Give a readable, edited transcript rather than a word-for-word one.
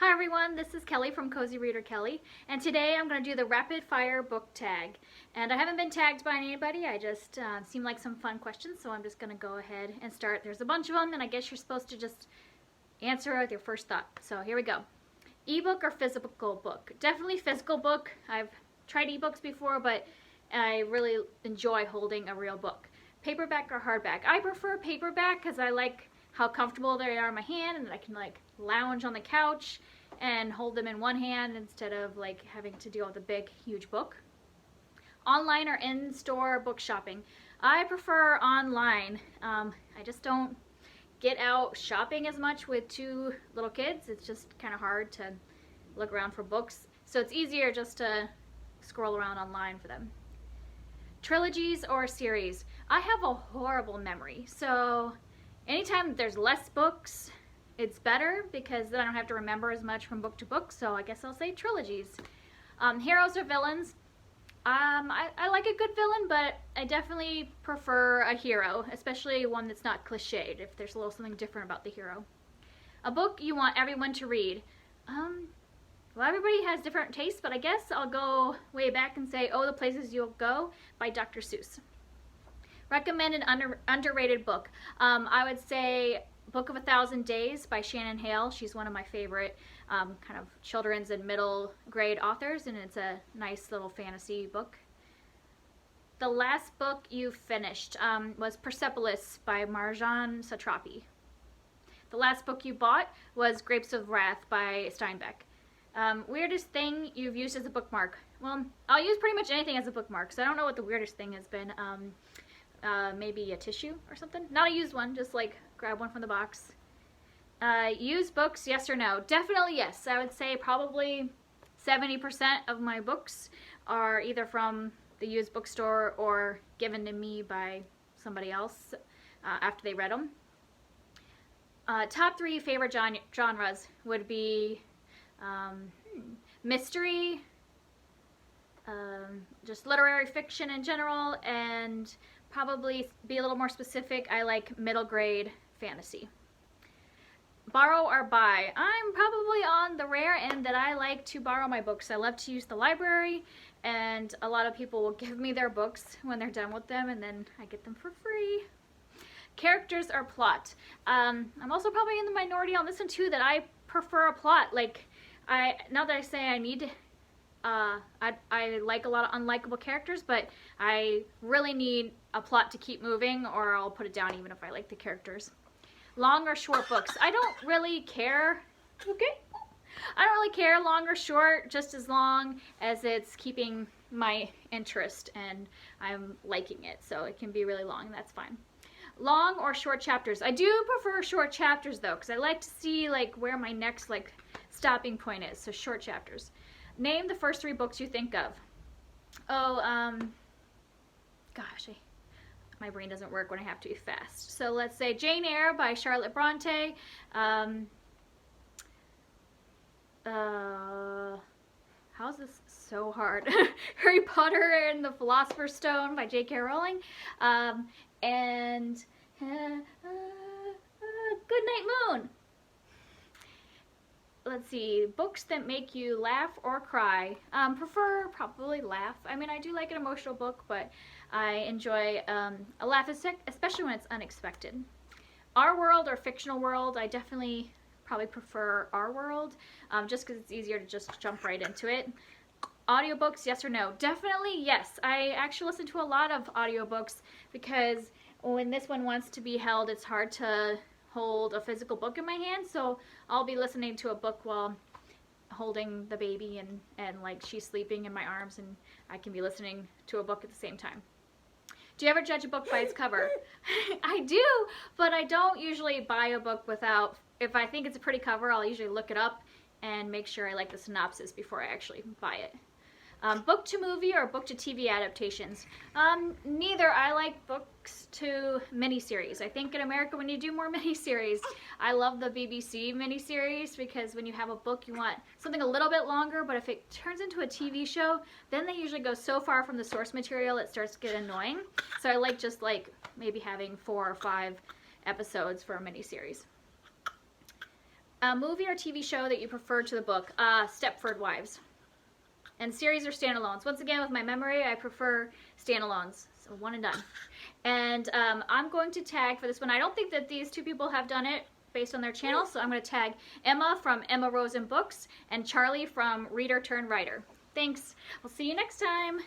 Hi everyone, this is Kelly from Cozy Reader Kelly, and today I'm going to do the rapid fire book tag. And I haven't been tagged by anybody, I just seem like some fun questions, so I'm just going to go ahead and start. There's a bunch of them, and I guess you're supposed to just answer with your first thought. So here we go. Ebook or physical book? Definitely physical book. I've tried ebooks before, but I really enjoy holding a real book. Paperback or hardback? I prefer paperback because I like how comfortable they are in my hand, and I can like lounge on the couch and hold them in one hand instead of like having to deal with a big huge book. Online or in-store book shopping? I prefer online. I just don't get out shopping as much with two little kids. It's just kind of hard to look around for books, so it's easier just to scroll around online for them. Trilogies or series? I have a horrible memory, so anytime there's less books, it's better because then I don't have to remember as much from book to book, so I guess I'll say trilogies. Heroes or villains? I like a good villain, but I definitely prefer a hero, especially one that's not cliched, if there's a little something different about the hero. A book you want everyone to read? Well, everybody has different tastes, but I guess I'll go way back and say Oh, the Places You'll Go by Dr. Seuss. Recommended underrated book? I would say Book of a Thousand Days by Shannon Hale. She's one of my favorite kind of children's and middle grade authors, and it's a nice little fantasy book. The last book you finished was Persepolis by Marjane Satrapi. The last book you bought was Grapes of Wrath by Steinbeck. Weirdest thing you've used as a bookmark? Well, I'll use pretty much anything as a bookmark, so I don't know what the weirdest thing has been. Maybe a tissue or something. Not a used one, just like grab one from the box. Used books, yes or no? Definitely yes. I would say probably 70% of my books are either from the used bookstore or given to me by somebody else after they read them. Top 3 favorite genres would be mystery, just literary fiction in general, and probably be a little more specific, I like middle grade fantasy. Borrow or buy? I'm probably on the rare end that I like to borrow my books. I love to use the library, and a lot of people will give me their books when they're done with them, and then I get them for free. Characters or plot? I'm also probably in the minority on this one too, that I prefer a plot. Like, not that I say I need I like a lot of unlikable characters, but I really need a plot to keep moving, or I'll put it down even if I like the characters. Long or short books? I don't really care. Okay. I don't really care long or short, just as long as it's keeping my interest and I'm liking it. So it can be really long, that's fine. Long or short chapters? I do prefer short chapters though, because I like to see like where my next like stopping point is. So short chapters. Name the first 3 books you think of. Oh, gosh, my brain doesn't work when I have to be fast. So let's say Jane Eyre by Charlotte Bronte. How's this so hard? Harry Potter and the Philosopher's Stone by J.K. Rowling. And Goodnight Moon. Let's see, books that make you laugh or cry. Prefer probably laugh. I mean, I do like an emotional book, but I enjoy a laugh, especially when it's unexpected. Our World or fictional world? I definitely probably prefer Our World, just because it's easier to just jump right into it. Audiobooks, yes or no? Definitely yes. I actually listen to a lot of audiobooks because when this one wants to be held, it's hard to hold a physical book in my hand, so I'll be listening to a book while holding the baby and like she's sleeping in my arms, and I can be listening to a book at the same time. Do you ever judge a book by its cover? I do, but I don't usually buy a book without, if I think it's a pretty cover, I'll usually look it up and make sure I like the synopsis before I actually buy it. Book to movie or book to TV adaptations? Neither. I like books to miniseries. I think in America when you do more miniseries, I love the BBC miniseries because when you have a book you want something a little bit longer, but if it turns into a TV show, then they usually go so far from the source material it starts to get annoying. So I like just like maybe having 4 or 5 episodes for a miniseries. A movie or TV show that you prefer to the book? Stepford Wives. And series or standalones? Once again, with my memory, I prefer standalones. So one and done. And I'm going to tag for this one. I don't think that these two people have done it based on their channel, so I'm going to tag Emma from Emma Rosen Books and Charlie from Reader Turned Writer. Thanks. We'll see you next time.